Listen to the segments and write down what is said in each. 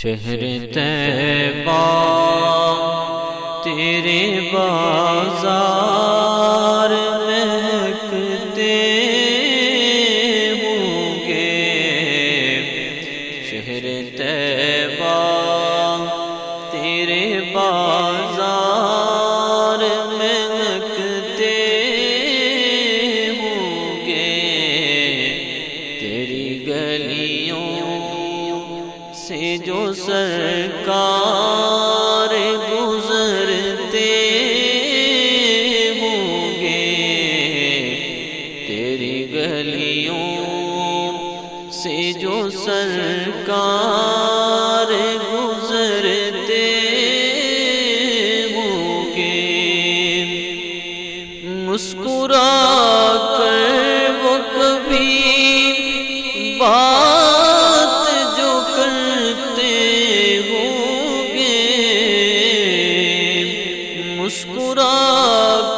شہر طیبہ تیرے بازار مہکتے ہوں گے، شہر طیبہ تیرے بازار مہکتے ہوں گے، تیری گلیوں سے جو سرکار گزرتے ہوں گے، تیری گلیوں سے جو سرکار گزرتے ہوں گے، مسکرا کر وہ کبھی بات جو کرتے ہوں گے، مسکرا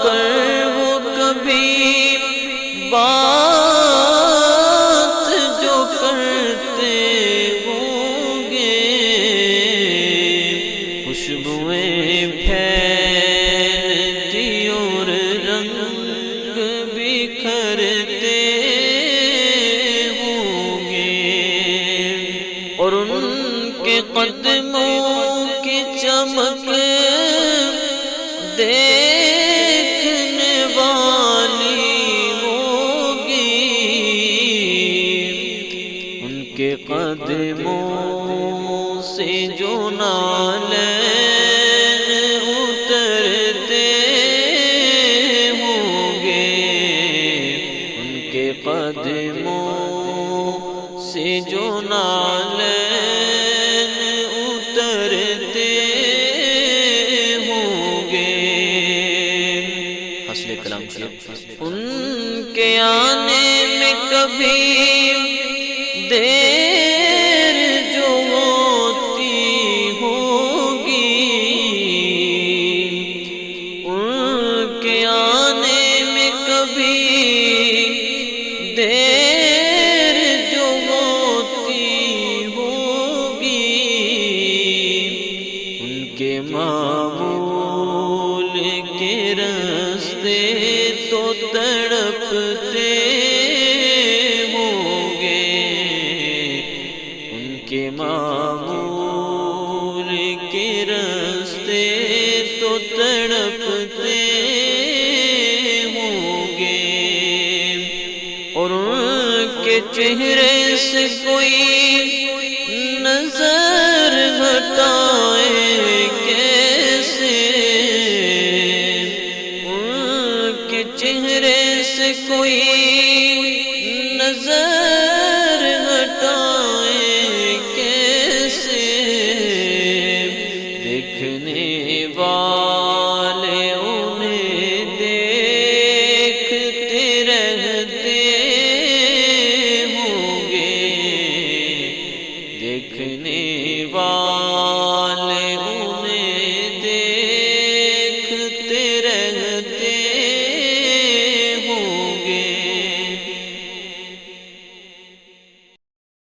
کر وہ کبھی بات جو کرتے ہوں گے، خوشبوئیں پھیلتی اور رنگ بکھرتے اور ان کے قدموں کی چمک دیکھنے والی ہوگی، ان کے قدموں سے جو نالین اترتے ہوں گے، ان کے قدموں سے جو نالین اترتے ہوں گے، حسن کلام کیا ان کے آنے میں کبھی دیر جو ہوتی ہوگی، ان کے آنے میں کبھی دیر جو ہوتی ہوگی، ان کے معمول کے راستے تو تڑپتے ہوں گے، ان کے معمول کے راستے تو تڑپتے ہوں گے، اور ان کے چہرے سے کوئی نظر ہٹائے کیسے، ان کے چہرے سے کوئی نظر